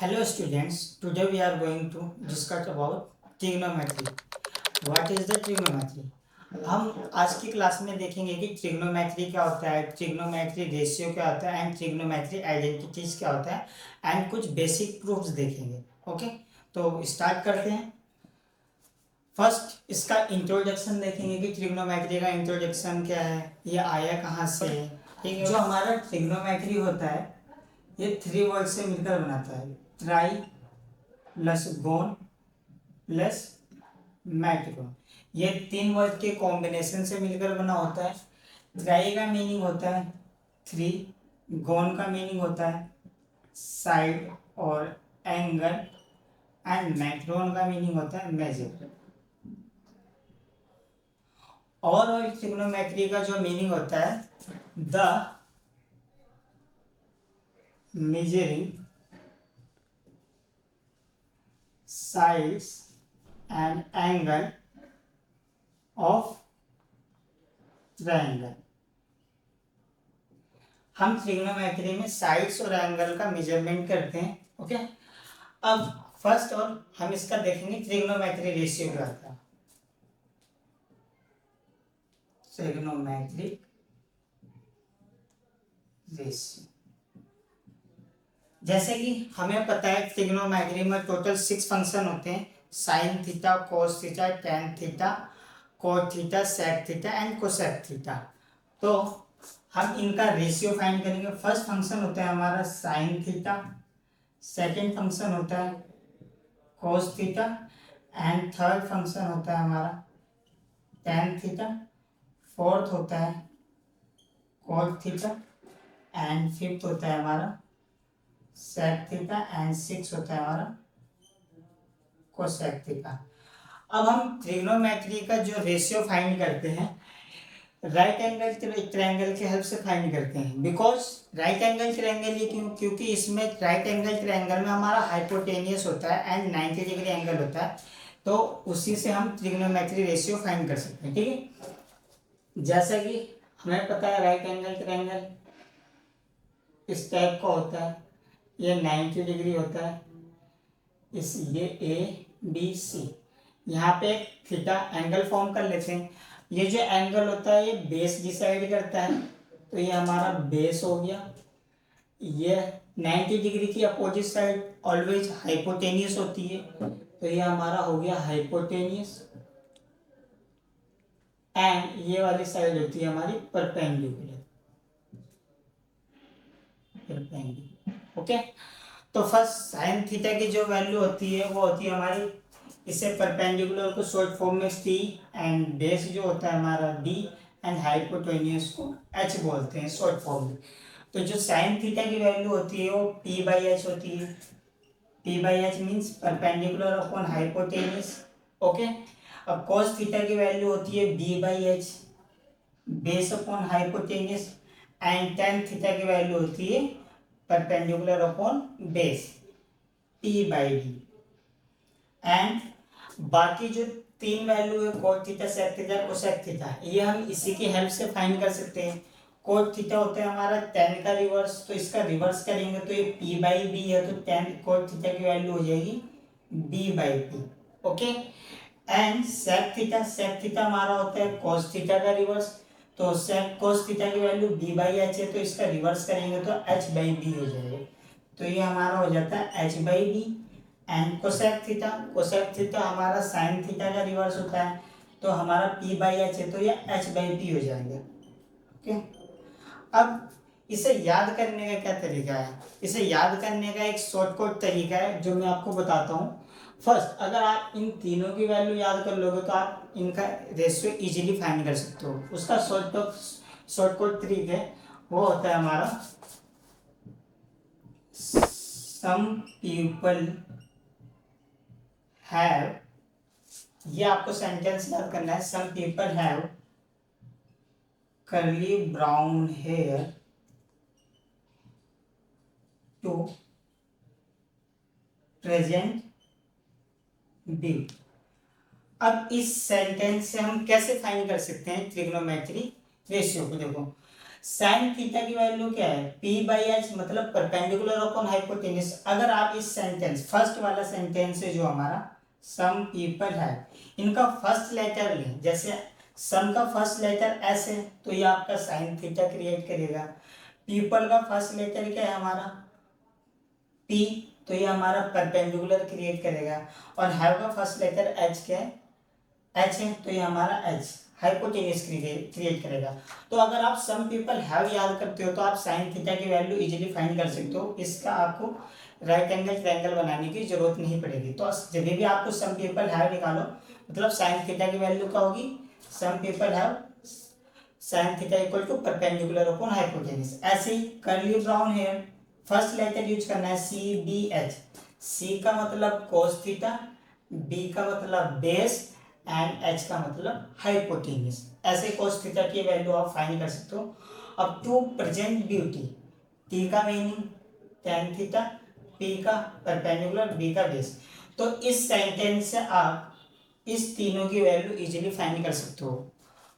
Hello students, today we are going to discuss about trigonometry. What is the trigonometry? हम आज की class में देखेंगे कि ट्रिग्नोमेट्री क्या होता है, ट्रिग्नोमेट्री रेशियो क्या होता है एंड ट्रिग्नोमेट्री आइडेंटिटीज क्या होता है एंड कुछ बेसिक प्रूफ्स देखेंगे। ओके, तो स्टार्ट करते हैं। फर्स्ट इसका इंट्रोडक्शन देखेंगे कि ट्रिग्नोमेट्री का इंट्रोडक्शन क्या है, ये आया कहाँ से है। ठीक है, जो हमारा ट्रिग्नोमेट्री होता है ये 3 वर्ड से मिलकर बनाता है, ट्राई प्लस गोन प्लस मैट्रिगोन। ये 3 वर्ड के कॉम्बिनेशन से मिलकर बना होता है। ट्राई का मीनिंग होता है 3, गोन का मीनिंग होता है साइड और एंगल एंड मैट्रिगोन का मीनिंग होता है मेजर। ओवरऑल ट्रिग्नोमेट्री का जो मीनिंग होता है the measuring sides and angle of triangle। हम ट्रिग्नोमेट्री में साइड्स और एंगल का मेजरमेंट करते हैं। ओके, अब फर्स्ट और हम इसका देखेंगे ट्रिग्नोमेट्री रेशियो क्या होता है। ट्रिग्नोमेट्री रेशियो, जैसे कि हमें पता है ट्रिग्नोमेट्री में टोटल 6 फंक्शन होते हैं, sine theta, cos theta, tan theta, cot theta, sec theta and cosec theta. तो हम इनका रेशियो फाइंड करेंगे। फर्स्ट फंक्शन होता है हमारा साइन थीटा, सेकेंड फंक्शन होता है cos theta and third function होता है हमारा टेन थीटा, फोर्थ होता है कोट थीटा एंड फिफ्थ होता है हमारा सेक थीटा एंड सिक्स होता है हमारा कोसेक थीटा। अब हम ट्रिग्नोमेट्री का जो रेशियो फाइंड करते हैं राइट एंगल ट्रायंगल के हेल्प से फाइंड करते हैं। बिकॉज राइट एंगल ट्रायंगल ये क्योंकि इसमें राइट एंगल ट्रायंगल में हमारा हाइपोटेनियस होता है एंड 90 डिग्री एंगल होता है, तो उसी से हम ट्रिग्नोमेट्री रेशियो फाइंड कर सकते हैं। ठीक है, जैसा कि हमें पता है राइट एंगल ट्रायंगल इस टाइप का होता है, ये 90 डिग्री होता है, इस ये ए बी सी, यहाँ पे एक थीटा एंगल फॉर्म कर लेते हैं। ये जो एंगल होता है ये बेस डिसाइड करता है, तो ये हमारा बेस हो गया। ये 90 डिग्री की अपोजिट साइड ऑलवेज हाइपोटेनियस होती है, तो ये हमारा हो गया हाइपोटेनियस एंड ये वाली साइड होती है हमारी परपेंडिकुलर। ओके, तो फर्स्ट साइन थीटा की जो वैल्यू होती है वो होती है हमारी, इसे परपेंडिकुलर को शॉर्ट फॉर्म में टी एंड बेस जो होता है हमारा डी एंड हाइपोटेनियस को एच बोलते हैं शॉर्ट फॉर्म में। तो जो साइन थीटा की वैल्यू होती है वो पी बाई एच होती है। P by h means perpendicular upon hypotenuse. Okay, अब कॉस थीटा की वैल्यू होती है b by h, base upon hypotenuse and tan theta की वैल्यू होती है perpendicular upon base p by d. And बाकी जो 3 वैल्यू है cot theta, sec theta, cosec theta, ये हम इसी की हेल्प से फाइंड कर सकते हैं। कोट थीटा होता है हमारा टेन का रिवर्स, तो इसका रिवर्स करेंगे तो ये पी बाई बी है, तो टेन कोट थीटा की वैल्यू हो जाएगी b by p. Okay, and sec theta हमारा होता है कोस थीटा का रिवर्स, तो सेक कोस थीटा की वैल्यू बी बाई एच है, तो इसका रिवर्स करेंगे तो एच बाई बी हो जाएगा, तो ये हमारा हो जाता है h by b. And cosec theta हमारा साइन थीटा का रिवर्स होता है, तो हमारा पी बाई एच है, तो ये एच बाई पी हो जाएगा। ओके, अब इसे याद करने का क्या तरीका है, इसे याद करने का एक शॉर्टकट तरीका है जो मैं आपको बताता हूँ। फर्स्ट, अगर आप इन तीनों की वैल्यू याद कर लोगे तो आप इनका रेशियो इजीली फाइंड कर सकते हो। उसका शॉर्टकट तरीका है वो होता है हमारा सम पीपल हैव, ये आपको सेंटेंस याद करना है, some people have curly brown hair to present beauty। अब इस सेंटेंस से हम कैसे फाइंड कर सकते हैं ट्रिग्नोमेट्री रेशियो को। देखो, साइन थीटा की वैल्यू क्या है, p/h, मतलब परपेंडिकुलर अपॉन हाइपोटेन्यूज। अगर आप इस सेंटेंस, फर्स्ट वाला सेंटेंस है जो हमारा सम पीपल है, इनका फर्स्ट लेटर लें, जैसे सम का फर्स्ट लेटर एस है तो ये आपका साइन थीटा क्रिएट करेगा। पीपल का फर्स्ट लेटर क्या है हमारा पी, तो ये हमारा परपेंडिकुलर क्रिएट करेगा। और हैव का फर्स्ट लेटर एच क्या है, एच है, तो ये हमारा एच हाइपोटेन्यूज क्रिएट करेगा। तो अगर आप सम पीपल हैव याद करते हो तो आप साइन थीटा की वैल्यू इजीली फाइंड कर सकते हो। इसका आपको राइट एंगल ट्रायंगल बनाने की जरूरत नहीं पड़ेगी। तो जब भी आपको सम पीपल हैव निकालो, मतलब साइन थीटा की वैल्यू क्या होगी, some people have sine theta equal to perpendicular upon hypotenuse. ऐसे ही curly brown hair, first letter use करना है CBH। सी का मतलब कोस थीटा, बी का मतलब बेस एंड एच का मतलब हाइपोटेन्यूज। ऐसे कोस थीटा की वैल्यू आप फाइंड कर सकते हो। अब टू प्रेजेंट ब्यूटी, टी का मीनिंग टेन थीटा, पी का परपेंडिकुलर, बी का बेस। तो इस सेंटेंस से आप इस तीनों की वैल्यू इजीली फाइंड कर सकते हो।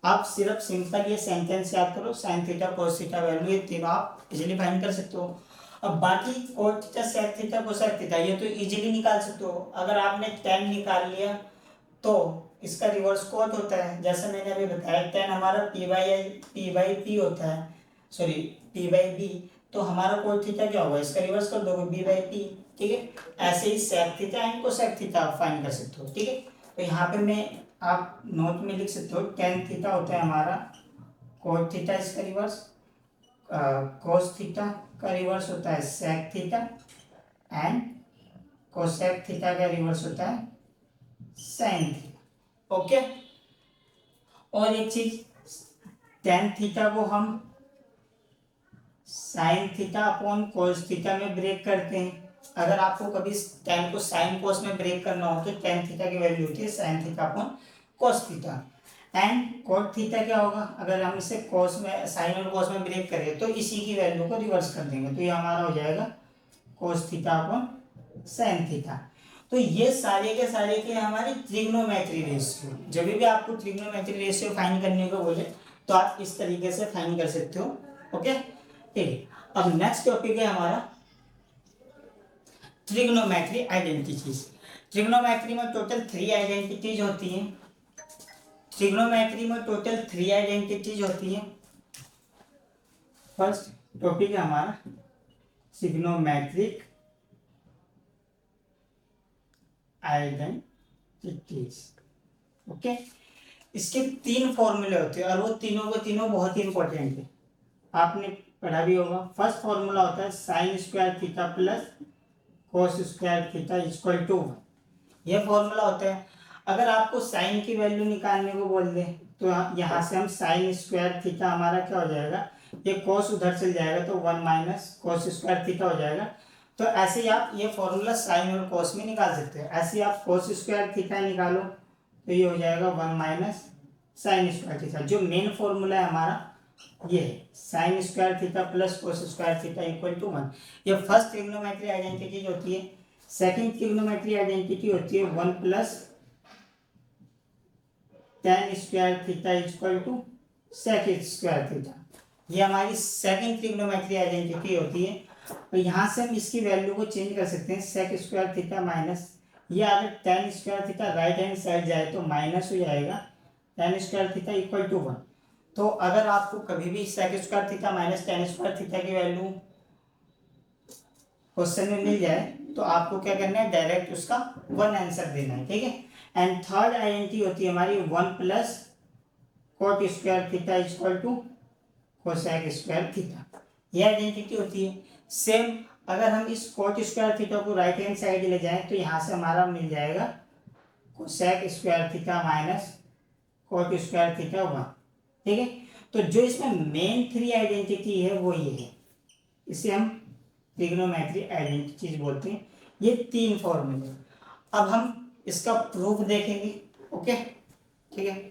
आप सिर्फ सिंपल ये सेंटेंस याद करो, sign theta cos theta value, ये तीनों आप इजीली फाइंड कर सकते हो। अब बाकी cot theta sec theta cosec theta ये तो इजीली निकाल सकते हो। अगर आपने 10 निकाल लिया तो इसका रिवर्स कोट होता है, जैसे मैंने अभी बताया 10 हमारा p/p होता है, सॉरी p/b। तो हमारा कोट थीटा क्या होगा, इसका रिवर्स कर दोगे b/p, ठीक है। ऐसे ही sec theta and cosec theta आप फाइंड कर सकते हो, ठीक है। तो यहाँ पे मैं आप नोट में लिख सकते हो टेन थीटा होता है हमारा कोट थीटा, इसका रिवर्स कोस थीटा का रिवर्स होता है sec theta and cosec theta का रिवर्स होता है साइन थीटा, ओके। और एक चीज, टेन थीटा को हम sine theta upon cos theta में ब्रेक करते हैं। अगर आपको कभी टेन को साइन कोस में ब्रेक करना हो तो टेन थीटा की वैल्यू होती है sine theta upon cos theta. And cot theta क्या होगा, अगर हम इसे कोस में, साइन और कोस में ब्रेक करें तो इसी की वैल्यू को रिवर्स कर देंगे, तो ये हमारा हो जाएगा cos theta upon sine theta. तो ये सारे के सारे के हमारे ट्रिग्नोमेट्री रेशियो, जब भी आपको ट्रिग्नोमेट्री रेशियो फाइंड करने को बोले तो आप इस तरीके से फाइंड कर सकते हो, ओके, ठीक है। अब नेक्स्ट टॉपिक है हमारा ट्रिग्नोमेट्री आइडेंटिटीज। ट्रिग्नोमेट्री में टोटल 3 आइडेंटिटीज होती हैं। ट्रिग्नोमेट्री में टोटल 3 आइडेंटिटीज होती हैं। फर्स्ट टॉपिक है हमारा ट्रिग्नोमेट्रिक आइडेंटिटीज, ओके। इसके 3 फॉर्मूले होते हैं और वो तीनों के तीनों बहुत ही इंपॉर्टेंट है, आपने पढ़ा भी होगा। फर्स्ट फॉर्मूला होता है sine square theta plus cos square theta equal to 1। यह फॉर्मूला होता है। अगर आपको साइन की वैल्यू निकालने को बोल दे तो यहाँ से हम साइन स्क्वायर थीटा हमारा क्या हो जाएगा, ये कोस उधर चल जाएगा तो 1 माइनस कोस स्क्वायर थीटा हो जाएगा। तो ऐसे ही आप ये फॉर्मूला साइन और कोस में निकाल सकते हैं। ऐसे ही आप कोस स्क्वायर थीटा निकालो तो ये हो जाएगा 1 माइनस साइन स्क्वायर थीटा। जो मेन फॉर्मूला है हमारा ये sine square theta plus cos square theta equal to 1। ये फर्स्ट ट्रिग्नोमेट्री आइडेंटिटी होती है। सेकंड ट्रिग्नोमेट्री आइडेंटिटी होती है 1 plus tan square theta equal to sec square theta. ये हमारी सेकंड ट्रिग्नोमेट्री आइडेंटिटी होती है। तो यहाँ से हम इसकी वैल्यू को चेंज कर सकते हैं, सेक स्क्वायर थीटा माइनस, ये अगर tan square theta right hand side जाए तो माइनस हो जाएगा tan square theta equal to 1। तो अगर आपको कभी भी sec square theta minus tan square theta की वैल्यू क्वेश्चन में मिल जाए तो आपको क्या करना है, डायरेक्ट उसका 1 आंसर देना है, ठीक है। एंड थर्ड आइडेंटिटी होती है हमारी 1 plus cot square theta equal to cosec square theta. ये आइडेंटिटी होती है। सेम अगर हम इस कोट स्क्वायर थीटा को राइट हैंड साइड ले जाएं तो यहाँ से हमारा मिल जाएगा cosec square theta minus cot square theta 1, ठीक है। तो जो इसमें मेन 3 आइडेंटिटी है वो ये है, इसे हम ट्रिग्नोमेट्री आइडेंटिटीज बोलते हैं। ये 3 फॉर्मूले। अब हम इसका प्रूफ देखेंगे, ओके, ठीक है।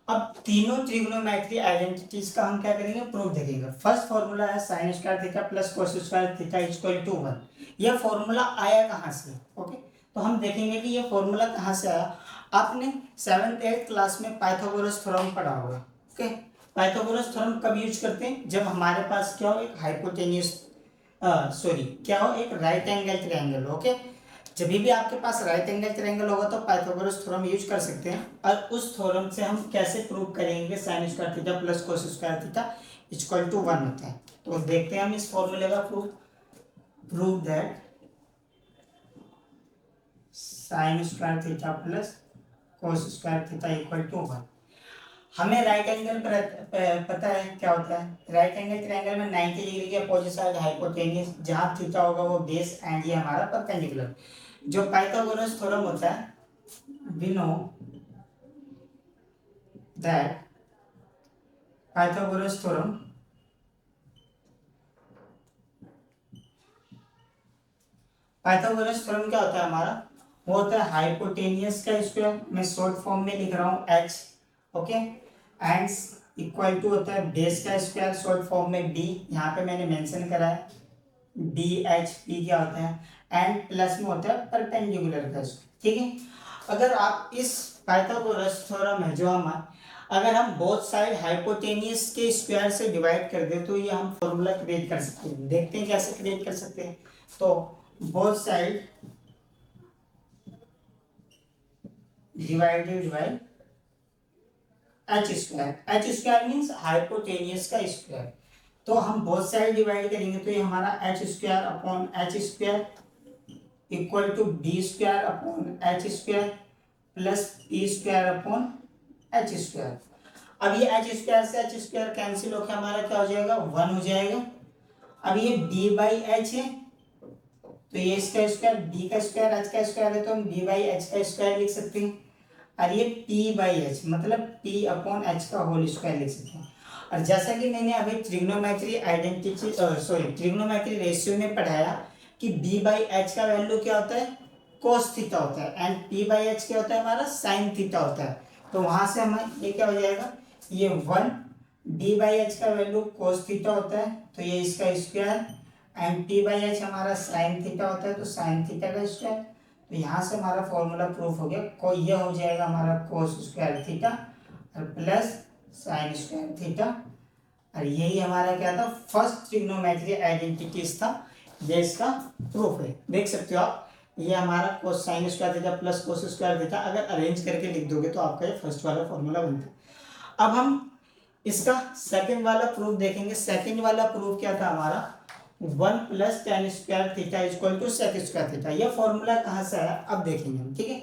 अब तीनों ट्रिग्नोमेट्री आइडेंटिटीज का हम क्या करेंगे, प्रूफ देखेंगे। फर्स्ट फॉर्मूला है sine square theta plus cos square theta equal to 1। यह फॉर्मूला आया कहाँ से, ओके। तो हम देखेंगे कि ये फॉर्मूला कहाँ से आया। आपने 7th 8th क्लास में पाइथागोरस थ्योरम पढ़ा होगा। ओके, पाइथागोरस थ्योरम कब यूज करते हैं, जब हमारे पास क्या हो, एक हाइपोटेन्यूस क्या हो, एक राइट एंगल ट्रायंगल। ओके, जब भी आपके पास राइट एंगल ट्रायंगल होगा तो पाइथागोरस थ्योरम यूज कर सकते हैं। और उस थ्योरम से हम कैसे प्रूव करेंगे sine square theta plus cos square theta equal to 1 होता है। तो देखते हैं हम इस फॉर्मूले का prove that sine square theta plus cos square theta equal to 1। हमें राइट एंगल पता है क्या होता है। राइट एंगल ट्रायंगल में 90 डिग्री के अपोजिट साइड हाइपोटेन्यूस, जहां थीटा होगा वो बेस एंड ये हमारा परपेंडिकुलर। जो पाइथागोरस थ्योरम होता है, we know that Pythagoras theorem क्या होता है हमारा, वो होता है हाइपोटेनियस का स्क्वायर। मैं शॉर्ट फॉर्म में लिख रहा हूँ h। Okay, and equal to होता है बेस का स्क्वायर, शॉर्ट फॉर्म में b, यहाँ पे मैंने मेंशन करा है DHP क्या होता है, एंड प्लस में होता है परपेंडिकुलर का स्क्वायर। ठीक है, अगर आप इस पाइथागोरस थ्योरम है जो हमारा, अगर हम बोथ साइड हाइपोटेनियस के स्क्वायर से डिवाइड कर दे तो ये हम फॉर्मूला क्रिएट कर सकते हैं। देखते हैं कैसे क्रिएट कर सकते हैं। तो both side divided by H square means hypotenuse का स्क्वायर। तो हम बोथ साइड डिवाइड करेंगे तो ये हमारा H square upon H square equal to B square upon H square plus P square upon H square. अब ये एच स्क्वायर से एच स्क्वायर कैंसिल होकर हमारा क्या हो जाएगा, 1 हो जाएगा। अब ये b बाई एच है तो ये इसका स्क्वायर, b का स्क्वायर एच का स्क्वायर है तो हम b बाई एच का स्क्वायर लिख सकते हैं। और ये p बाई एच मतलब p अपॉन एच का होल स्क्वायर लिख सकते हैं। और जैसा कि मैंने अभी ट्रिग्नोमेट्री रेशियो में पढ़ाया कि b बाई एच का वैल्यू क्या होता है, कोस थीटा होता है, एंड p बाई एच क्या होता है हमारा, साइन थीटा होता है। तो वहां से हमें ये क्या हो जाएगा, ये 1 b बाई एच का वैल्यू कोस थीटा होता है तो ये इसका square, and p by H हमारा साइन थीटा होता है तो साइन थीटा का स्क्वायर। तो यहाँ से हमारा फॉर्मूला प्रूफ हो गया। ये हो जाएगा हमारा कोस स्क्वायर थीटा और प्लस साइन स्क्वायर थीटा। और यही हमारा क्या था, फर्स्ट ट्रिग्नोमेट्री आइडेंटिटीज था, ये इसका प्रूफ है। देख सकते हो आप, ये हमारा कोस sign square theta plus cos square theta अगर अरेंज करके लिख दोगे तो आपका ये फर्स्ट वाला फॉर्मूला बनता है। अब हम इसका सेकंड वाला प्रूफ देखेंगे। सेकंड वाला प्रूफ क्या था हमारा, 1 plus tan square theta equal to sec square theta. यह फॉर्मूला कहाँ से आया अब देखेंगे हम। ठीक है,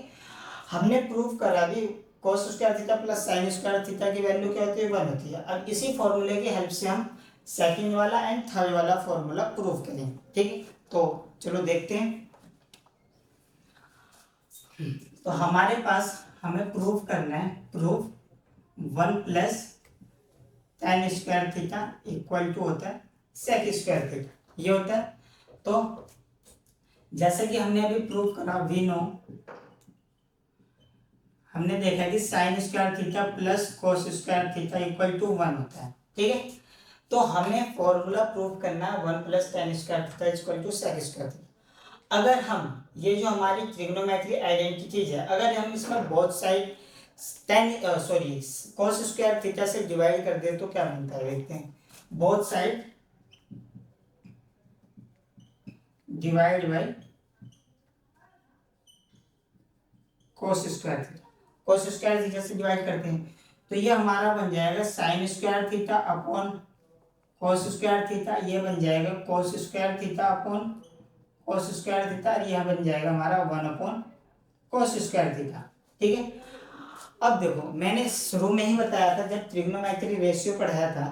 हमने प्रूफ करा भी कोस square theta plus sign square theta की वैल्यू क्या होती है, 1 होती है। अब इसी फॉर्मूले की हेल्प से हम सेकंड वाला एंड थर्ड वाला फॉर्मूला प्रूफ करेंगे। ठीक है, तो चलो देखते हैं। तो हमारे पास हमें प्रूफ करना है, proof 1 plus tan square theta equal to होता है सेक स्क्वायर थीटा, ये होता है। तो जैसे कि हमने अभी प्रूव करा, वी नो, हमने देखा कि sine square theta plus cos square theta equal to 1 होता है। ठीक है, तो हमें फॉर्मूला प्रूव करना है 1 plus tan square theta equal to sec square theta. अगर हम ये जो हमारी ट्रिग्नोमेट्री आइडेंटिटीज है, अगर हम इसमें बोथ साइड कोस स्क्वायर थीटा से डिवाइड कर दे तो क्या बनता है, देखते हैं। Both side divide by cos square theta, cos square theta से डिवाइड करते हैं तो ये हमारा बन जाएगा साइन स्क्वायर थीटा अपॉन कोस स्क्वायर थीटा, ये बन जाएगा कोस स्क्वायर थीटा अपॉन कोस स्क्वायर थीटा, और यह बन जाएगा हमारा 1 अपॉन कोस स्क्वायर थीटा। ठीक है, अब देखो मैंने शुरू में ही बताया था जब ट्रिग्नोमेट्री रेशियो पढ़ाया था,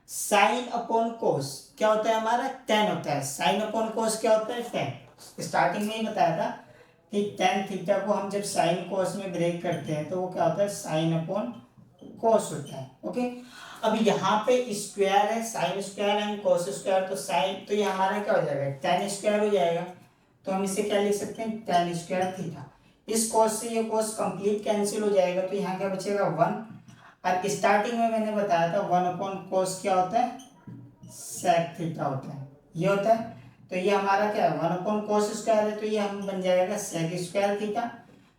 साइन अपॉन कोस क्या होता है हमारा, टेन होता है। साइन अपॉन कोस क्या होता है, टेन। स्टार्टिंग में ही बताया था कि टेन थीटा को हम जब साइन कोस में ब्रेक करते हैं तो वो क्या होता है, साइन अपॉन कोस होता है। ओके, अब यहाँ पे स्क्वायर है, sine square and cos square, तो साइन, तो ये हमारा क्या हो जाएगा, टेन स्क्वायर हो जाएगा। तो हम इसे क्या लिख सकते हैं, टेन स्क्वायर थीटा। इस कोस से ये कोस कंप्लीट कैंसिल हो जाएगा तो यहाँ क्या बचेगा, 1। और स्टार्टिंग में मैंने बताया था 1 अपॉन कोस क्या होता है, सेक थीटा होता है, ये होता है। तो ये हमारा क्या है 1/cos² है, तो ये हम बन जाएगा sec² थीटा।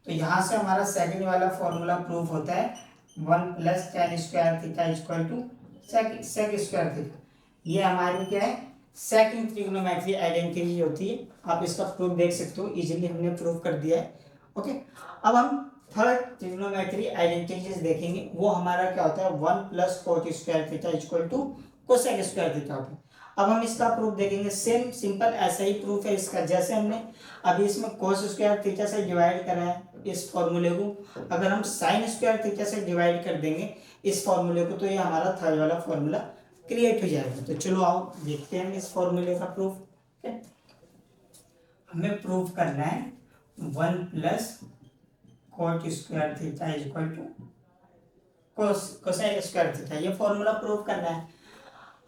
तो यहाँ से हमारा सेकंड वाला फॉर्मूला प्रूफ होता है 1 + tan² theta equal to sec² theta. ये हमारी क्या है सेकंड ट्रिग्नोमेट्री आइडेंटिटी होती है। आप इसका प्रूफ देख सकते हो, इजीली हमने प्रूफ कर दिया है। ओके, अब हम थर्ड ट्रिग्नोमेट्री आइडेंटिटीज देखेंगे। वो हमारा क्या होता है 1 + cot² theta equal to cosec² theta होता है। अब हम इसका प्रूफ देखेंगे, सेम सिंपल ऐसा ही प्रूफ है इसका, जैसे हमने अभी इसमें cos² थीटा से डिवाइड करा है इस फॉर्मूले को, अगर हम sin² थीटा से डिवाइड कर देंगे इस फॉर्मूले को, तो ये हमारा थर्ड वाला फॉर्मूला क्रिएट हो जाएगा। तो चलो आओ देखते हैं इस फॉर्मूले का प्रूफ। हमें प्रूफ करना है 1 + cot² theta equal to cosec² theta, ये फॉर्मूला प्रूफ करना है।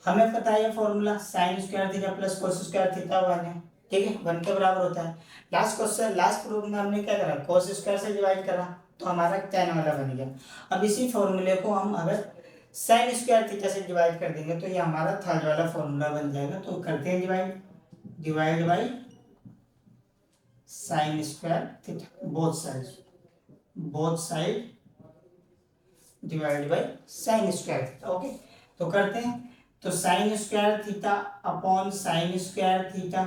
हमें पता है ये formula sin² theta plus cos² theta 1 है, ठीक है, 1 के बराबर होता है। लास्ट प्रूफ में हमने क्या करा cos² से डिवाइड करा, तो हमारा tan वाला बन गया। अब इसी फॉर्मूले को हम अगर sin² थीटा से डिवाइड कर देंगे तो ये हमारा थर्ड वाला फॉर्मूला बन जाएगा। तो करते हैं divide by sin² theta, both side divide by sin² theta. Okay, तो करते हैं। तो sin² theta upon sin² theta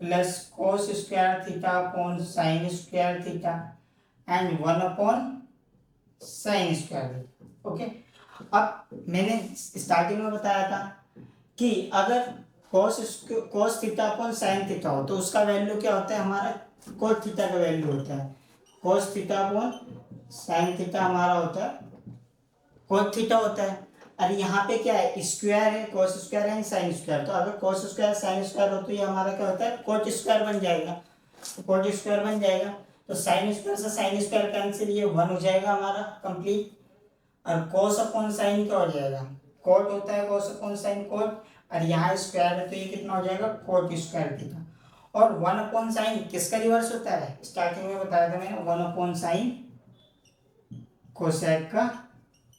plus cos² theta upon sin² theta and 1/sin² theta. Okay, अब मैंने स्टार्टिंग में बताया था कि अगर cos theta upon sin theta हो तो उसका वैल्यू क्या होता है, हमारा cos थीटा का वैल्यू होता है। cos theta upon sin theta हमारा होता है cos थीटा होता है। और यहाँ पे क्या है स्क्वायर है, cos² है sin², तो अगर cos² sin² हो तो ये हमारा क्या होता है cot² बन जाएगा, cot² बन जाएगा। तो sin² से sin² कैंसिल, ये 1 हो जाएगा हमारा कंप्लीट। और cos अपॉन sin क्या हो जाएगा, cot होता है cos अपॉन sin cot, और यहाँ स्क्वायर है तो ये कितना हो जाएगा cot² थीटा। और 1/sin किसका रिवर्स होता है, स्टार्टिंग में बताया था मैंने 1/sin कोसेक का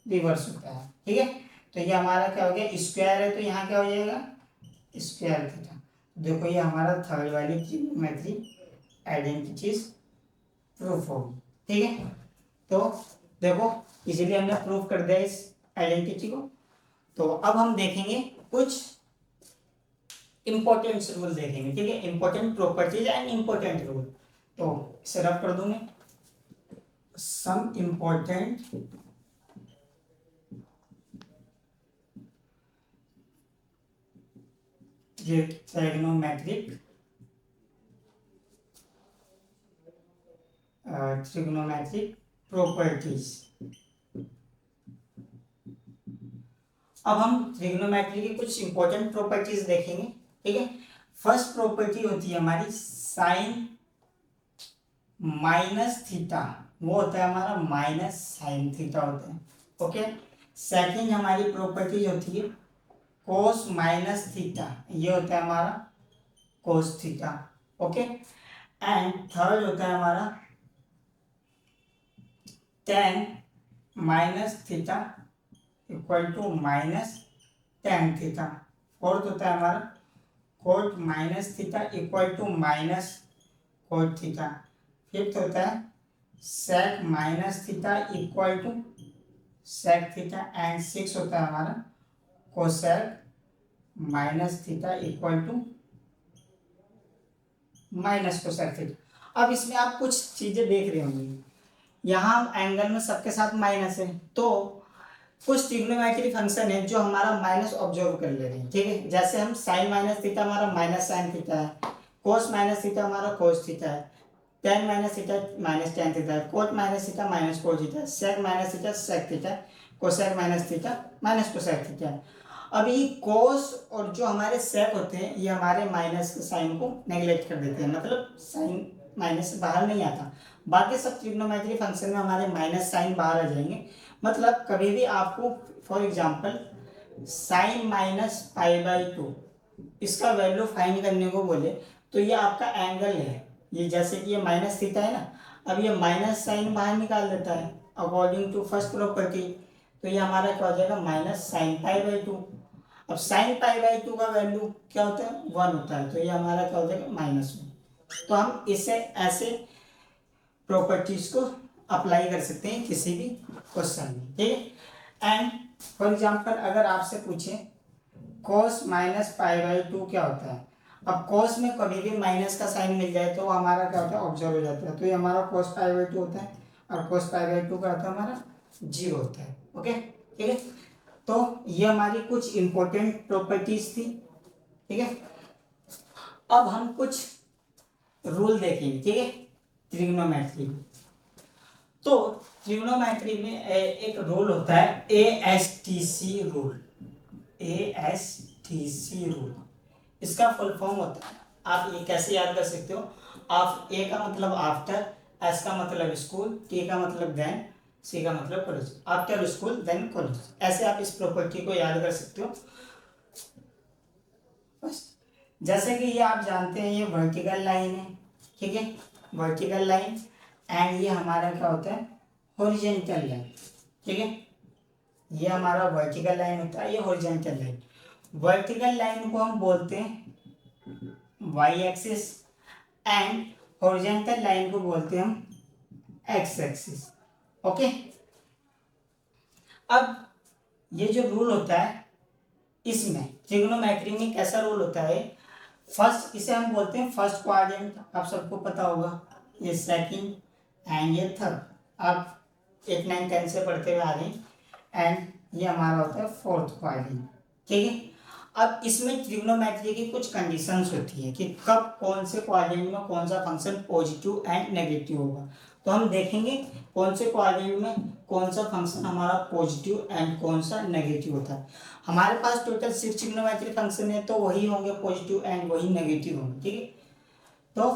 रिवर्स होता है, ठीक है। तो ये हमारा क्या हो गया स्क्वायर है, तो यहाँ क्या हो जाएगा स्क्वायर थीटा। देखो ये हमारा थर्ड वाली ट्रिग्नोमेट्री आइडेंटिटीज प्रूफ होगी, ठीक है। तो देखो इसीलिए हमने प्रूफ कर दिया इस आइडेंटिटी को। तो अब हम देखेंगे कुछ इंपॉर्टेंट रूल देखेंगे, ठीक है, important properties and important rule. तो इसे रब कर दूंगे, सम इंपॉर्टेंट ट्रिग्नोमेट्रिक प्रॉपर्टीज। अब हम ट्रिग्नोमेट्री की कुछ इंपॉर्टेंट प्रॉपर्टीज देखेंगे, ठीक है। फर्स्ट प्रॉपर्टी होती है हमारी साइन माइनस थीटा, वो होता है हमारा माइनस साइन थीटा होता है, ओके। सेकंड हमारी प्रॉपर्टी होती है कोस माइनस थीटा, ये होता है हमारा cos theta, okay. And third होता है हमारा tan minus theta equal to minus tan theta. Fourth होता है हमारा cot minus theta equal to minus cot theta. Fifth होता है sec minus theta equal to sec theta. And six होता है हमारा cosec minus theta equal to minus cosec theta. अब इसमें आप कुछ चीजें देख रहे होंगे, यहाँ एंगल में सबके साथ माइनस है, तो कुछ ट्रिग्नोमेट्री फंक्शन है जो हमारा माइनस ऑब्जर्व कर ले रहे हैं, ठीक है। जैसे हम साइन माइनस थीटा हमारा माइनस साइन थीटा है, कोस माइनस थीटा हमारा कोस थीटा है, tan minus theta minus tan theta है, cot minus theta minus cot theta है, sec minus theta sec theta, cosec minus theta minus cosec theta है। अब ये कोस और जो हमारे सेक होते हैं ये हमारे माइनस के साइन को नेग्लेक्ट कर देते हैं, मतलब साइन माइनस से बाहर नहीं आता। बाकी सब ट्रिग्नोमेट्री फंक्शन में हमारे माइनस साइन बाहर आ जाएंगे। मतलब कभी भी आपको फॉर एग्जांपल साइन माइनस π/2 इसका वैल्यू फाइंड करने को बोले तो ये आपका एंगल है, ये जैसे कि ये माइनस थीटा है ना, अब ये माइनस साइन बाहर निकाल देता है अकॉर्डिंग टू फर्स्ट प्रॉपर्टी, तो ये हमारा क्या हो जाएगा माइनस साइन π/2। अब साइन पाई बाई 2 का वैल्यू क्या होता है 1 होता है, तो ये हमारा क्या हो जाएगा -1। तो हम इसे ऐसे प्रॉपर्टीज को अप्लाई कर सकते हैं किसी भी क्वेश्चन में, ठीक है। एंड फॉर एग्जांपल अगर आपसे पूछे cos -π/2 क्या होता है, अब cos में कभी भी माइनस का साइन मिल जाए तो हमारा क्या होता है ऑब्जर्व हो जाता है, तो ये हमारा cos π/2 होता है और cos π/2 का होता है हमारा 0 होता है। ओके ठीक है, तो ये हमारी कुछ इंपॉर्टेंट प्रॉपर्टीज थी, ठीक है। अब हम कुछ रूल देखेंगे, ठीक है, ट्रिग्नोमेट्री। तो ट्रिग्नोमेट्री में एक रूल होता है ASTC रूल। ASTC रूल, इसका फुल फॉर्म होता है, आप ये कैसे याद कर सकते हो, आप A का मतलब आफ्टर, S का मतलब स्कूल, T का मतलब देन, C का मतलब college. After school then college, ऐसे आप इस प्रॉपर्टी को याद कर सकते हो बस। जैसे कि ये आप जानते हैं ये वर्टिकल लाइन है, ठीक है, वर्टिकल लाइन, एंड ये हमारा क्या होता है हॉरिजॉन्टल लाइन, ठीक है। ये हमारा वर्टिकल लाइन होता है, ये हॉरिजॉन्टल लाइन। वर्टिकल लाइन को हम बोलते हैं Y axis and horizontal line को बोलते हैं हम एक्स एक्सिस। ओके, अब ये जो रूल होता है इसमें ट्रिग्नोमेट्री में कैसा रूल होता है, फर्स्ट इसे हम बोलते हैं फर्स्ट क्वाड्रेंट, आप सबको पता होगा, ये सेकंड एंड ये थर्ड, आप 8, 9, 10 से पढ़ते हुए आ रहे हैं, एंड ये हमारा होता है फोर्थ क्वाड्रेंट, ठीक है। अब इसमें ट्रिग्नोमेट्री की कुछ कंडीशंस होती है कि कब कौन से क्वाड्रेंट में कौन सा फंक्शन पॉजिटिव एंड नेगेटिव होगा, तो हम देखेंगे कौन से क्वाड्रेंट में कौन सा फंक्शन हमारा पॉजिटिव एंड कौन सा नेगेटिव होता है। हमारे पास टोटल 6 ट्रिग्नोमेट्री फंक्शन है, तो वही होंगे पॉजिटिव एंड वही नेगेटिव होंगे, ठीक है। तो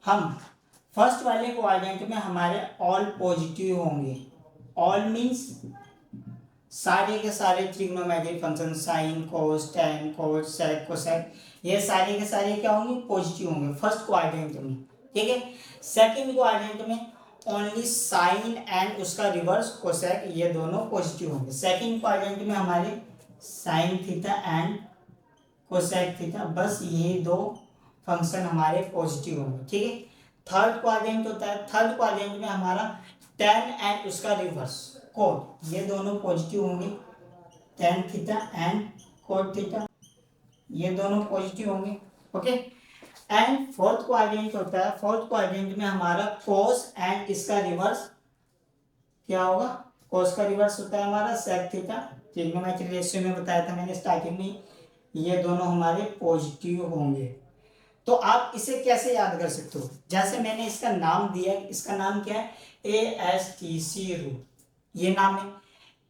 हम फर्स्ट वाले क्वाड्रेंट में हमारे ऑल पॉजिटिव होंगे, ऑल मीन्स सारे के सारे trigonometric function sine cos tan cos sec cosec, ये सारे के सारे क्या होंगे पॉजिटिव होंगे फर्स्ट क्वाड्रेंट में, ठीक है। सेकंड क्वाड्रेंट में ओनली साइन एंड उसका रिवर्स कोसेक, ये दोनों पॉजिटिव होंगे। सेकंड क्वाड्रेंट में हमारे sine theta and cosec theta, बस ये दो फंक्शन हमारे पॉजिटिव होंगे, ठीक है। थर्ड क्वाड्रेंट होता है, थर्ड क्वाड्रेंट में हमारा टैन एंड उसका रिवर्स कोट, ये दोनों पॉजिटिव होंगे, tan theta and cot theta, ये दोनों पॉजिटिव होंगे, ओके। एंड फोर्थ क्वाड्रेंट होता है, फोर्थ क्वाड्रेंट में हमारा कोस एंड इसका रिवर्स क्या होगा, कोस का रिवर्स होता है हमारा सेक थीटा, ट्रिग्नोमेट्री रेशियो में बताया था मैंने स्टार्टिंग में, ये दोनों हमारे पॉजिटिव होंगे। तो आप इसे कैसे याद कर सकते हो, जैसे मैंने इसका नाम दिया, इसका नाम क्या है ASTC रूल, ये नाम है।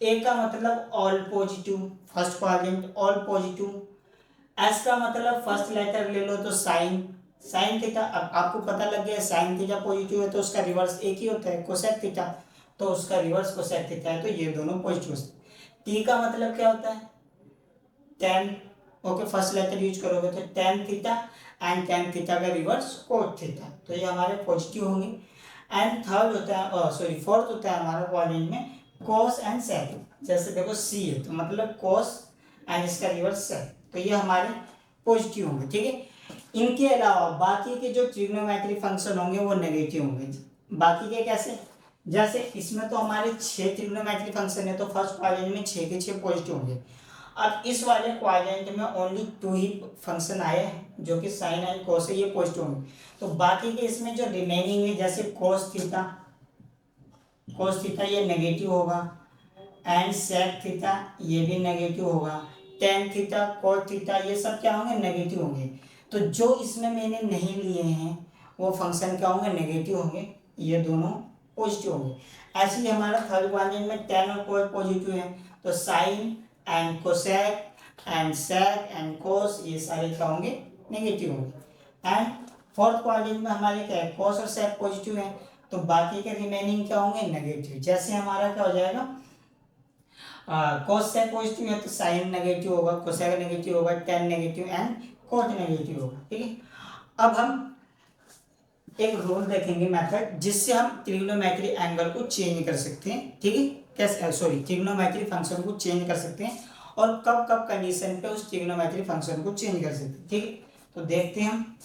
ए का मतलब all positive, first quadrant all positive, S का मतलब फर्स्ट लेटर ले लो तो साइन, साइन थीटा, अब आपको पता लग गया साइन थीटा पॉजिटिव है तो उसका रिवर्स एक ही होता है कोसेक थीटा, तो उसका रिवर्स कोसेक थीटा है, तो ये दोनों पॉजिटिव होते हैं। टी का मतलब क्या होता है tan, okay, first letter use करोगे तो tan theta and tan theta का रिवर्स कोट थीटा, तो ये हमारे पॉजिटिव होंगे। एंड थर्ड होता है सॉरी फोर्थ होता है हमारा क्वाड्रेंट में कोस एंड सेक, जैसे देखो सी है तो मतलब कोस एंड इसका रिवर्स सेक, तो ये हमारे पॉजिटिव होंगे, ठीक है। इनके अलावा बाकी के जो ट्रिग्नोमेट्री फंक्शन होंगे वो नेगेटिव होंगे। बाकी के कैसे, जैसे इसमें तो हमारे 6 ट्रिग्नोमेट्री फंक्शन है, तो फर्स्ट क्वाड्रेंट में 6 के 6 पॉजिटिव होंगे। अब इस वाले क्वाड्रेंट में ओनली 2 ही फंक्शन आए हैं जो कि साइन एंड कोस है, ये पॉजिटिव होंगे। तो बाकी के इसमें जो रिमेनिंग है जैसे कोस थीटा ये नेगेटिव होगा, एंड सेक थीटा ये भी नेगेटिव होगा, टेन थीटा कोट थीटा ये सब क्या होंगे नेगेटिव होंगे। तो जो इसमें मैंने नहीं लिए हैं वो फंक्शन क्या होंगे नेगेटिव होंगे, ये दोनों पॉजिटिव होंगे। ऐसे ही हमारा थर्ड क्वाड्रेंट में टेन और कोट पॉजिटिव है, तो sine and cosec and sec and cos ये सारे क्या होंगे नेगेटिव होंगे। एंड फोर्थ क्वाड्रेंट में हमारे क्या है कोस और सेक पॉजिटिव है, तो बाकी के रिमेनिंग क्या होंगे नेगेटिव। जैसे हमारा क्या हो जाएगा कोस सेक पॉजिटिव है तो साइन नेगेटिव होगा, कोसेक नेगेटिव होगा, tan negative and cot negative होगा, ठीक है। अब हम एक रूल देखेंगे मेथड जिससे हम ट्रिग्नोमेट्री एंगल को चेंज कर सकते हैं, ठीक है, कैसे सॉरी ट्रिग्नोमेट्री फंक्शन को चेंज कर सकते हैं और कब कब कंडीशन पे उस ट्रिग्नोमेट्री फंक्शन को चेंज कर सकते हैं। ठीक है, तो देखते हैं हम।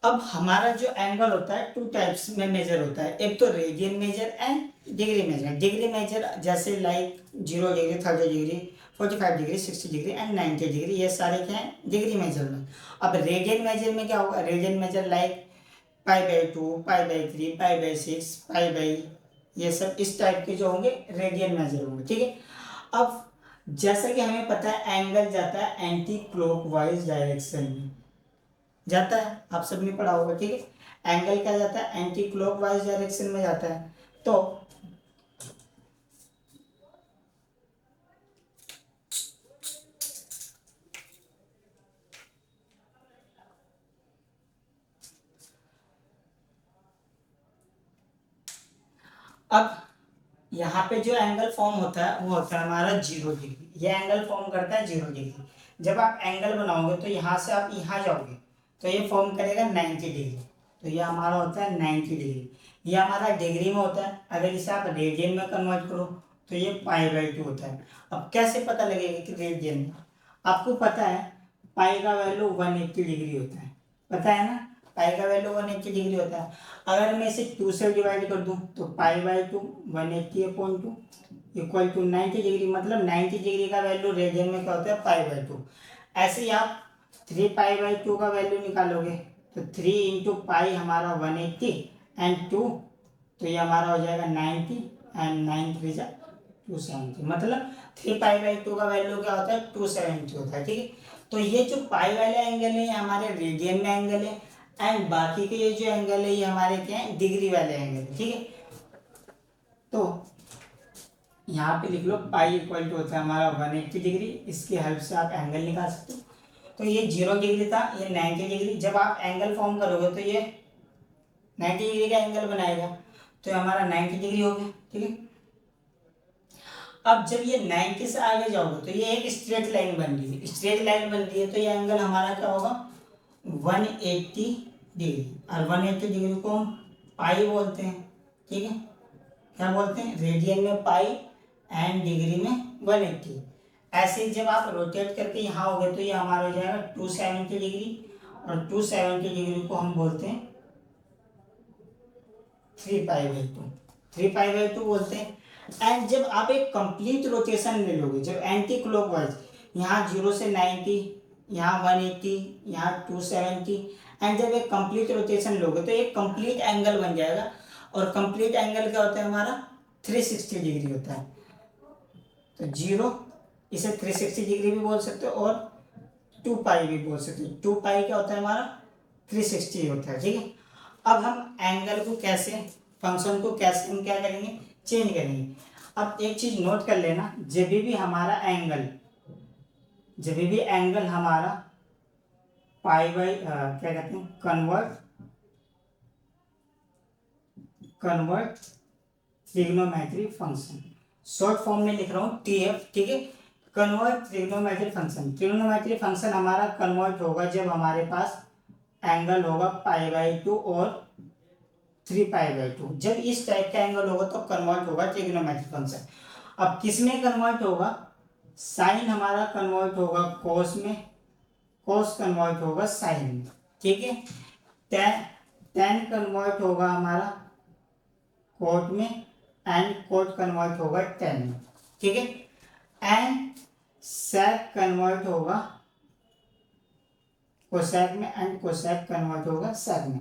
अब हमारा जो एंगल होता है टू टाइप्स में मेजर होता है, एक तो radian measure and degree measure. Degree measure जैसे like 0 degree, 30 degree, 45 degree, 60 degree and 90 degree, ये सारे क्या हैं डिग्री मेजर में। अब रेडियन मेजर में क्या होगा, रेडियन मेजर लाइक π/2, π/3, π/6, π/, ये सब इस टाइप के जो होंगे रेडियन मेजर होंगे। ठीक है, अब जैसा कि हमें पता है एंगल जाता है एंटी क्लॉकवाइज डायरेक्शन में जाता है, आप सबने पढ़ा होगा। ठीक है, एंगल क्या जाता है एंटी क्लॉकवाइज डायरेक्शन में जाता है। तो अब यहाँ पे जो एंगल फॉर्म होता है वो होता है हमारा 0 डिग्री। ये एंगल फॉर्म करता है 0 डिग्री। जब आप एंगल बनाओगे तो यहाँ से आप यहाँ जाओगे तो ये फॉर्म करेगा 90 डिग्री। तो ये हमारा होता है 90 डिग्री। ये हमारा डिग्री में होता है। अगर इसे आप रेडियन में कन्वर्ट करो तो ये π/2 होता है। अब कैसे पता लगेगा कि रेडियन में, आपको पता है पाई का वैल्यू 180 डिग्री होता है, पता है ना, पाई का वैल्यू 180 डिग्री होता है। अगर मैं इसे 2 से डिवाइड कर दूं तो π/2 180/2 इक्वल टू 90 डिग्री, मतलब 90 डिग्री का वैल्यू रेडियन में क्या होता है π/2। ऐसे ही आप 3π/2 का वैल्यू निकालोगे तो 3 इंटू पाई हमारा 180 एंड 2, तो ये हमारा हो जाएगा 90 एंड 9 3 जा 270, मतलब 3π/2 का वैल्यू क्या होता है 270 होता है। ठीक है, तो ये जो पाई वाला एंगल है ये हमारे रेडियन में एंगल है एंड बाकी के ये जो एंगल है ये हमारे क्या है डिग्री वाले एंगल है। ठीक है, तो यहाँ पे लिख लो पाई इक्वल टू होता है हमारा 180 डिग्री। इसकी हेल्प से आप एंगल निकाल सकते हो। तो ये 0 डिग्री था, ये 90 डिग्री। जब आप एंगल फॉर्म करोगे तो ये 90 डिग्री का एंगल बनाएगा, तो हमारा 90 डिग्री हो गया। ठीक है, अब जब ये 90 से आगे जाओगे तो ये एक स्ट्रेट लाइन बन रही है, स्ट्रेट लाइन बन रही है, तो ये एंगल हमारा क्या होगा 180 डिग्री। और 180 डिग्री को हम पाई बोलते हैं। ठीक है, क्या बोलते हैं, रेडियन में पाई एंड डिग्री में 180। ऐसे ही जब आप रोटेट करके यहाँ हो गए तो ये हमारा हो जाएगा 270 डिग्री, और 270 डिग्री को हम बोलते हैं 3π/2, 3π/2 बोलते हैं। एंड जब आप एक कंप्लीट रोटेशन ले लोगे, जब एंटी क्लॉकवाइज, यहाँ 0 से 90, यहाँ 180, यहाँ 270, एंड जब एक कंप्लीट रोटेशन लोगे तो एक कंप्लीट एंगल बन जाएगा। और कंप्लीट एंगल क्या होता है हमारा 360 डिग्री होता है। तो 0, इसे 360 डिग्री भी बोल सकते हो और 2π भी बोल सकते हो। 2π क्या होता है हमारा 360 होता है। ठीक है, अब हम एंगल को कैसे, फंक्शन को कैसे हम क्या करेंगे चेंज करेंगे। अब एक चीज नोट कर लेना, जब भी हमारा एंगल हमारा क्या कहते हैं convert trigonometry function, short form में लिख रहा हूँ TF। ठीक है, convert trigonometry function. Trigonometry function हमारा कन्वर्ट होगा जब हमारे पास एंगल होगा π/2 और 3π/2। जब इस टाइप का एंगल होगा तो कन्वर्ट होगा ट्रिग्नोमेट्रिक फंक्शन। अब किस में कन्वर्ट होगा, साइन हमारा कन्वर्ट होगा कोस में, कोस कन्वर्ट होगा साइन में। ठीक है, टेन कन्वर्ट होगा हमारा कोट में एंड कोट कन्वर्ट होगा टेन में। ठीक है, एंड सेक कन्वर्ट होगा कोसेक में एंड कोसेक कन्वर्ट होगा सेक में।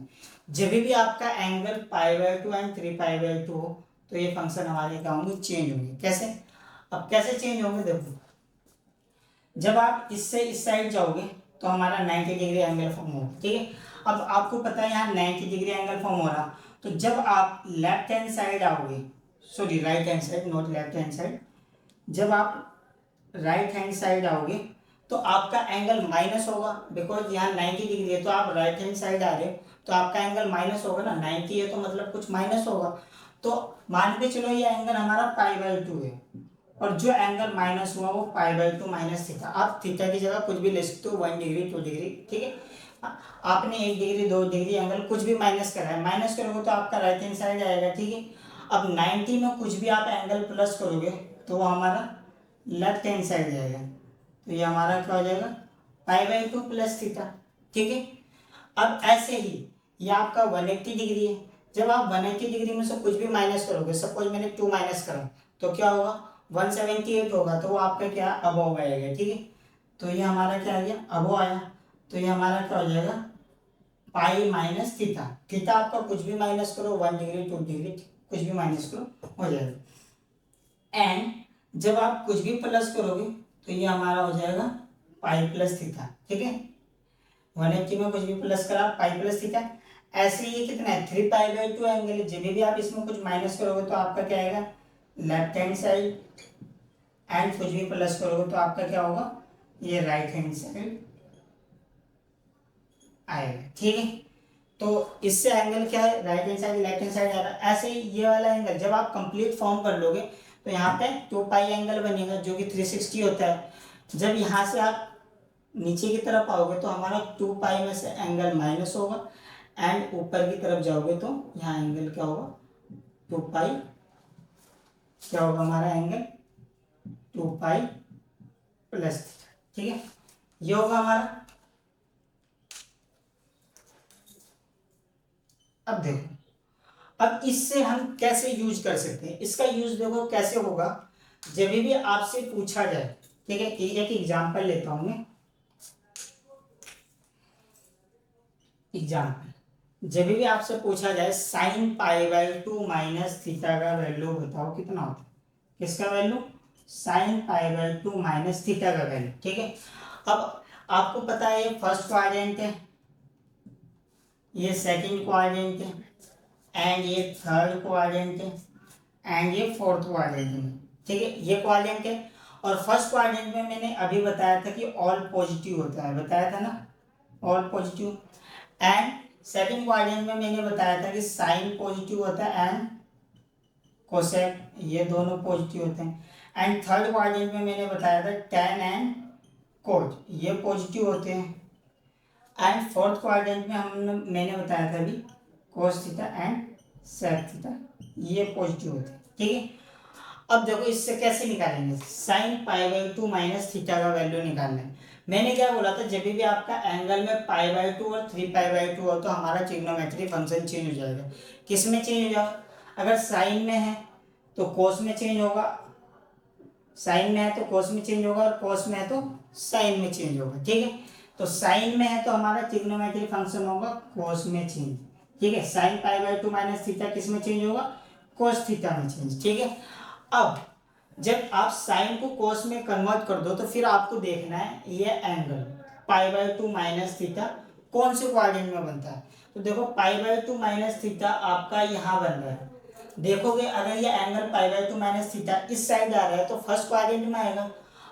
जब भी आपका एंगल π/2 एंड 3π/2 हो तो ये फंक्शन हमारे क्या होंगे चेंज होंगे। कैसे, अब कैसे चेंज होंगे देखो, जब आप इससे इस साइड जाओगे तो हमारा 90 डिग्री एंगल फॉर्म होगा। ठीक है, अब आपको पता है यहाँ 90 डिग्री एंगल फॉर्म हो रहा, तो जब आप लेफ्ट हैंड साइड आओगे, sorry right hand side, not left hand side, जब आप राइट हैंड साइड आओगे तो आपका एंगल माइनस होगा, बिकॉज यहाँ 90 डिग्री है तो आप राइट हैंड साइड आ रहे हो तो आपका एंगल माइनस होगा ना, 90 है तो मतलब कुछ माइनस होगा। तो मान के चलो ये एंगल हमारा π/2 है और जो एंगल माइनस हुआ वो π/2 माइनस थीटा। आप थीटा की जगह कुछ भी ले सकते हो, 1 डिग्री 2 डिग्री। ठीक है, आपने 1 डिग्री 2 डिग्री एंगल कुछ भी माइनस करा है, माइनस करोगे तो आपका राइट हैंड साइड आएगा। ठीक है, अब 90 में कुछ भी आप एंगल प्लस करोगे तो वो हमारा लेफ्ट हैंड साइड जाएगा, तो ये हमारा क्या हो जाएगा π/2 प्लस थीटा। ठीक है, अब ऐसे ही ये आपका 180 डिग्री है, जब आप 180 डिग्री में से कुछ भी माइनस करोगे, सपोज मैंने 2 माइनस करा तो क्या होगा 178 होगा, तो वो आपका क्या अबव आएगा। ठीक है, तो ये हमारा क्या आ गया अबव आया, तो ये हमारा क्या हो जाएगा पाई माइनस थीटा। थीटा आपका कुछ भी माइनस करो 1 डिग्री 2 डिग्री कुछ भी माइनस करो हो जाएगा। एंड जब आप कुछ भी प्लस करोगे तो ये हमारा हो जाएगा पाई प्लस थीटा। ठीक है, 180 में कुछ भी प्लस करा पाई प्लस थीटा। ऐसे ये कितना है 3π/2 एंगल है, जब भी आप इसमें कुछ माइनस करोगे तो आपका क्या आएगा लेफ्ट हैंड साइड, एंड कुछ भी प्लस करोगे तो आपका क्या होगा ये राइट हैंड साइड आएगा। ठीक है, तो इससे एंगल क्या है right hand side left hand side आ रहा है। ऐसे ही ये वाला एंगल जब आप कंप्लीट फॉर्म कर लोगे तो यहाँ पे 2π एंगल बनेगा जो कि 360 होता है। जब यहाँ से आप नीचे की तरफ आओगे तो हमारा 2π में से एंगल माइनस होगा, एंड ऊपर की तरफ जाओगे तो यहाँ एंगल क्या होगा 2π, क्या होगा हमारा एंगल 2π प्लस। ठीक है, ये होगा हमारा। अब देखो, अब इससे हम कैसे यूज कर सकते हैं, इसका यूज देखो कैसे होगा। जब भी आपसे पूछा जाए, ठीक है, एक एग्जांपल लेता हूं मैं। एग्जांपल, जब भी आपसे पूछा जाए sin π/2 माइनस थीटा का वैल्यू बताओ कितना होता है, किसका वैल्यू sin π/2 माइनस थीटा का वैल्यू। ठीक है, अब आपको पता है ये फर्स्ट क्वाड्रेंट है, ये सेकंड क्वाड्रेंट है, एंड ये थर्ड क्वाड्रेंट है, एंड ये फोर्थ क्वाड्रेंट है। ठीक है, ये क्वाड्रेंट है, और फर्स्ट क्वाड्रेंट में मैंने अभी बताया था कि ऑल पॉजिटिव होता है, बताया था ना all positive. And second quadrant में मैंने बताया था कि साइन पॉजिटिव होता है एंड कोसेक ये दोनों पॉजिटिव होते हैं। एंड थर्ड क्वाड्रेंट में मैंने बताया था tan एंड कोट ये पॉजिटिव होते हैं। एंड फोर्थ क्वाड्रेंट में मैंने बताया था अभी cos theta and sec theta ये पॉजिटिव होते हैं। ठीक है, अब देखो इससे कैसे निकालेंगे sin π/2 माइनस थीटा का वैल्यू निकालना है। मैंने क्या बोला था जब भी आपका एंगल में π/2 और 3π/2 हो तो हमारा ट्रिग्नोमेट्री फंक्शन चेंज हो जाएगा। किस में चेंज हो जाएगा, अगर साइन में है तो कोस में चेंज होगा, साइन में है तो कोस में चेंज होगा, और कोस में है तो साइन में चेंज होगा। ठीक है, तो साइन में है तो हमारा ट्रिग्नोमेट्री फंक्शन होगा कोस में चेंज। ठीक है, sin π/2 माइनस थीटा किस में चेंज होगा कोस थीटा में चेंज। ठीक है, अब जब आप साइन को कोस में कन्वर्ट कर दो तो फिर आपको देखना है ये एंगल π/2 माइनस थीटा कौन से क्वाड्रेंट में बनता है। तो देखो π/2 माइनस थीटा आपका यहाँ बन रहा है, देखोगे अगर ये एंगल π/2 माइनस थीटा इस साइड आ रहा है तो फर्स्ट क्वाड्रेंट में आएगा,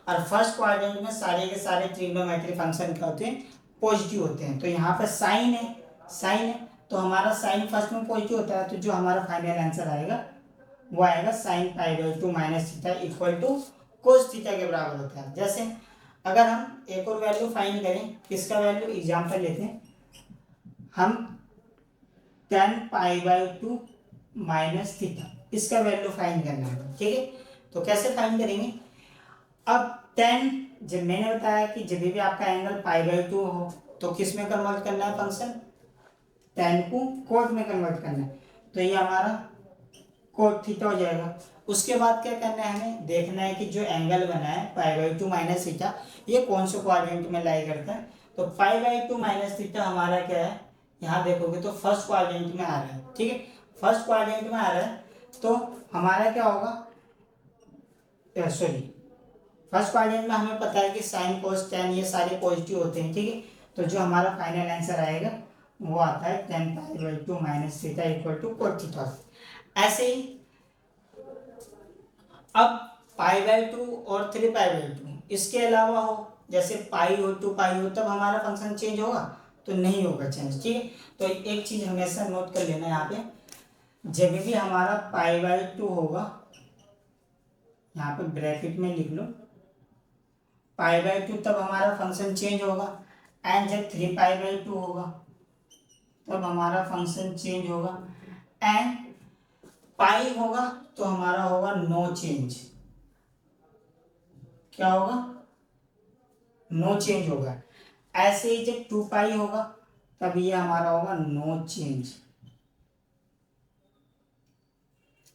और फर्स्ट क्वाड्रेंट में सारे के सारे ट्रिग्नोमेट्री फंक्शन क्या होते हैं पॉजिटिव होते हैं। तो यहाँ पर साइन है, साइन है तो हमारा साइन फर्स्ट में पॉजिटिव होता है, तो जो हमारा फाइनल आंसर आएगा वो आएगा sin π/2 minus theta equal to cos theta के बराबर होता है। जैसे अगर हम एक और वैल्यू फाइंड करें, किसका वैल्यू एग्जांपल लेते हैं हम tan π/2 माइनस थीटा, इसका वैल्यू फाइंड करना है। ठीक है, तो कैसे फाइंड करेंगे, अब tan जब मैंने बताया कि जब भी आपका एंगल π/2 हो तो किस में कन्वर्ट करना है फंक्शन tan को कोट में कन्वर्ट करना है, तो ये हमारा कोट थीटा हो जाएगा। उसके बाद क्या करना है हमें देखना है कि जो एंगल बना है π/2 माइनस थीटा ये कौन से क्वाड्रेंट में लाई करता है। तो π/2 माइनस थीटा हमारा क्या है यहाँ देखोगे तो फर्स्ट क्वाड्रेंट में आ रहा है। ठीक है, फर्स्ट क्वाड्रेंट में आ रहा है तो हमारा क्या होगा, सॉरी फर्स्ट क्वाड्रेंट में हमें पता है कि साइन कोस tan ये सारे पॉजिटिव होते हैं। ठीक है, तो जो हमारा फाइनल आंसर आएगा वो आता है tan π/2 minus theta equal to cot theta. ऐसे ही अब π/2 और 3π/2 इसके अलावा हो जैसे पाई हो 2π हो तब हमारा फंक्शन चेंज होगा तो नहीं होगा चेंज। ठीक है, तो एक चीज हमेशा नोट कर लेना यहाँ पे, जब भी हमारा π/2 होगा यहाँ पे ब्रैकेट में लिख लो π/2 तब हमारा फंक्शन चेंज होगा, एंड जब 3π/2 होगा तब हमारा फंक्शन चेंज होगा, एंड पाई होगा तो हमारा होगा नो चेंज। क्या होगा, नो चेंज होगा। ऐसे ही जब 2 पाई होगा तब ये हमारा होगा नो चेंज,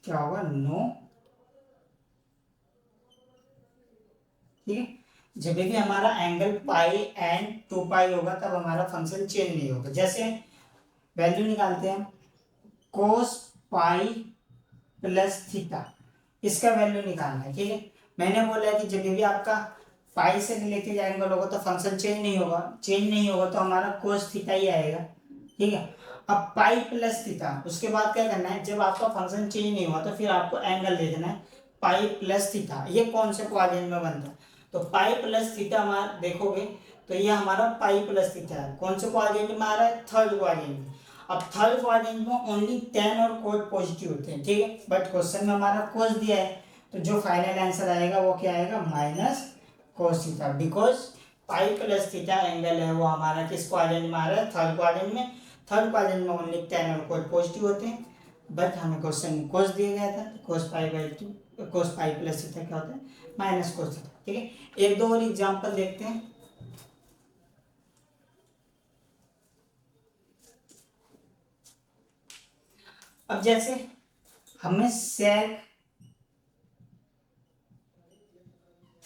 क्या होगा, नो, ठीक है। जब भी हमारा एंगल पाई एंड 2 पाई होगा तब हमारा फंक्शन चेंज नहीं होगा। जैसे वैल्यू निकालते हैं कोस पाई प्लस थीटा, इसका वैल्यू निकालना है, ठीक है। मैंने बोला कि जब भी आपका पाई से रिलेटेड एंगल होगा तो फंक्शन चेंज नहीं होगा, चेंज नहीं होगा तो हमारा कोस थीटा ही आएगा, ठीक है। अब पाई प्लस थीटा, उसके बाद क्या करना है, जब आपका फंक्शन चेंज नहीं हुआ तो फिर आपको एंगल दे देना है पाई प्लस थीटा। ये कौन से क्वाड्रेंट में बनता है, तो पाई प्लस थीटा हमारा देखोगे तो ये हमारा पाई प्लस थीटा है, कौन से क्वाड्रेंट में आ रहा है, थर्ड क्वाड्रेंट में। अब थर्ड क्वाड्रेंट में ओनली tan और cot पॉजिटिव होते हैं, ठीक है। बट क्वेश्चन में हमारा cos दिया है तो जो फाइनल आंसर आएगा वो क्या आएगा, minus cos theta, because pi plus theta angle है वो हमारा किस क्वाड्रेंट में आ रहा है, थर्ड क्वाड्रेंट में। थर्ड क्वाड्रेंट में ओनली tan और cot पॉजिटिव होते हैं, बट हमें क्वेश्चन में cos दिया गया था, cos pi by 2, cos pi plus theta क्या होता है, माइनस cos थीटा, ठीक है। एक दो और एग्जाम्पल देखते हैं। अब जैसे हमें sec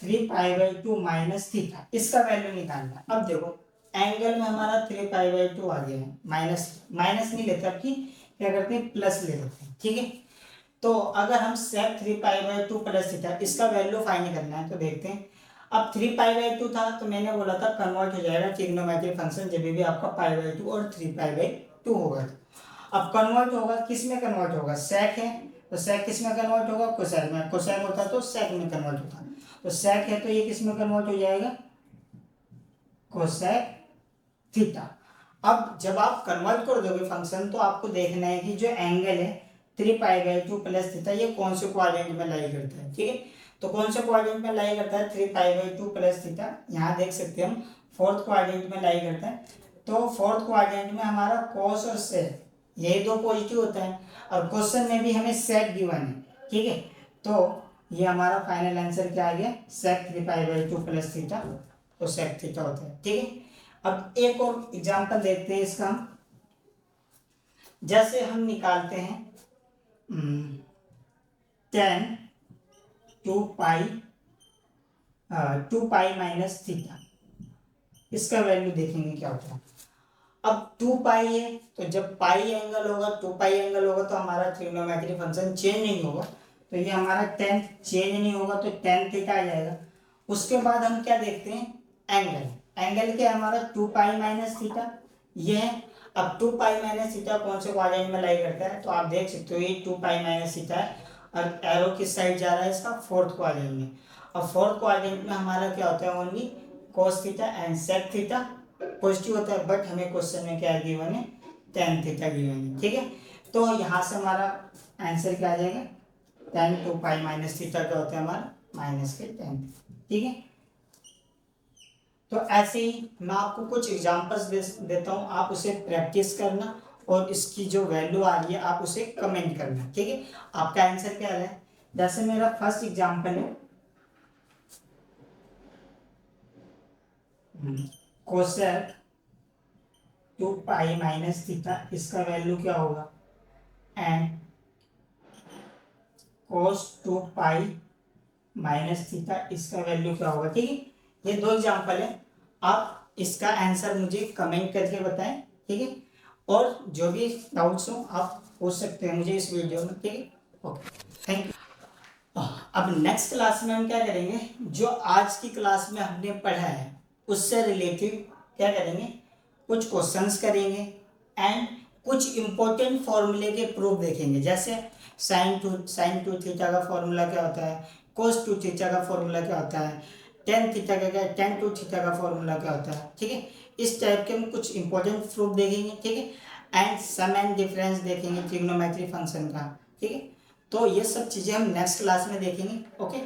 3 pi by 2 minus theta, इसका वैल्यू निकालना है। अब देखो एंगल में हमारा 3 पाई बाई 2 आ गया है, माइनस माइनस नहीं लेते, अब की क्या करते हैं, प्लस ले लेते हैं, ठीक है। तो अगर हम sec 3 pi by 2 plus theta, इसका वैल्यू फाइंड करना है तो देखते हैं। अब 3 पाई बाई 2 था तो मैंने बोला था कन्वर्ट हो जाएगा ट्रिग्नोमेट्रिक फंक्शन जब भी आपका पाई बाई 2 और 3 पाई बाई 2 होगा। अब कन्वर्ट होगा, किस में कन्वर्ट होगा, sec है तो sec किस में कन्वर्ट होगा, कोसेक में। कोसेक होता तो sec में कन्वर्ट होता, तो sec है तो ये किस में कन्वर्ट हो जाएगा, कोसेक थीटा। अब जब आप कन्वर्ट कर दोगे फंक्शन तो आपको देखना है कि जो एंगल है 3 पाई बाई 2 प्लस थीटा ये कौन से क्वाड्रेंट में लाई करता है, ठीक है। तो कौन से क्वाड्रेंट में लाई करता है, 3 पाई बाई 2 प्लस थीटा, यहाँ देख सकते हैं हम फोर्थ क्वाड्रेंट में लाई करता है। तो फोर्थ क्वाड्रेंट में हमारा cos और sec यही दो पॉजिटिव होता है, और क्वेश्चन में भी हमें sec गिवन है, ठीक है। तो ये हमारा फाइनल आंसर क्या आ गया, sec 3 pi by 2 plus theta, तो sec थीटा होता है, ठीक है। अब एक और एग्जांपल देखते हैं इसका। जैसे हम निकालते हैं tan 2 पाई माइनस थीटा, इसका वैल्यू देखेंगे क्या होता है। अब 2 पाई है तो जब पाई एंगल होगा, 2 पाई एंगल होगा तो हमारा ट्रिग्नोमेट्रिक फंक्शन चेंज नहीं होगा, तो ये हमारा tan चेंज नहीं होगा तो tan थीटा आ जाएगा। उसके बाद हम क्या देखते हैं, एंगल। एंगल क्या है हमारा 2 पाई माइनस थीटा, ये है। अब 2 पाई माइनस थीटा कौन से क्वाड्रेंट में लाई करता है, तो आप देख सकते हो ये 2 पाई माइनस थीटा है और एरो किस साइड जा रहा है इसका, फोर्थ क्वाड्रेंट में। अब फोर्थ क्वाड्रेंट में हमारा क्या होता है, only cos theta and sec theta positive होता है, बट हमें क्वेश्चन में क्या गिवन है, tan थीटा गिवन है, ठीक है। तो यहाँ से हमारा आंसर क्या आ जाएगा, tan 2 पाई माइनस थीटा क्या होता है हमारा, माइनस के tan, ठीक है। तो ऐसे ही मैं आपको कुछ एग्जांपल्स देता हूँ, आप उसे प्रैक्टिस करना और इसकी जो वैल्यू आ रही है आप उसे कमेंट करना, ठीक है। आपका आंसर क्या है, जैसे मेरा फर्स्ट एग्जांपल है कोसेक 2 पाई माइनस थीटा, इसका वैल्यू क्या होगा, and cos 2 pi minus theta, इसका वैल्यू क्या होगा, ठीक है। ये दो एग्जांपल है, आप इसका आंसर मुझे कमेंट करके बताएं, ठीक है। और जो भी डाउट्स हो आप पूछ सकते हैं मुझे इस वीडियो में, ठीक है। Okay, thank you. अब नेक्स्ट क्लास में हम क्या करेंगे, जो आज की क्लास में हमने पढ़ा है उससे रिलेटेड क्या करेंगे, कुछ क्वेश्चंस करेंगे एंड कुछ इंपॉर्टेंट फॉर्मूले के प्रूफ देखेंगे। जैसे साइन टू थीटा का फॉर्मूला क्या होता है, cos 2 थीटा का फॉर्मूला क्या होता है, tan थीटा का क्या है, tan 2 थीटा का फॉर्मूला क्या होता है, ठीक है। इस टाइप के हम कुछ इंपॉर्टेंट प्रूफ देखेंगे, ठीक है। एंड सम एंड डिफरेंस देखेंगे ट्रिग्नोमेट्रिक फंक्शन का, ठीक है। तो ये सब चीज़ें हम नेक्स्ट क्लास में देखेंगे, ओके।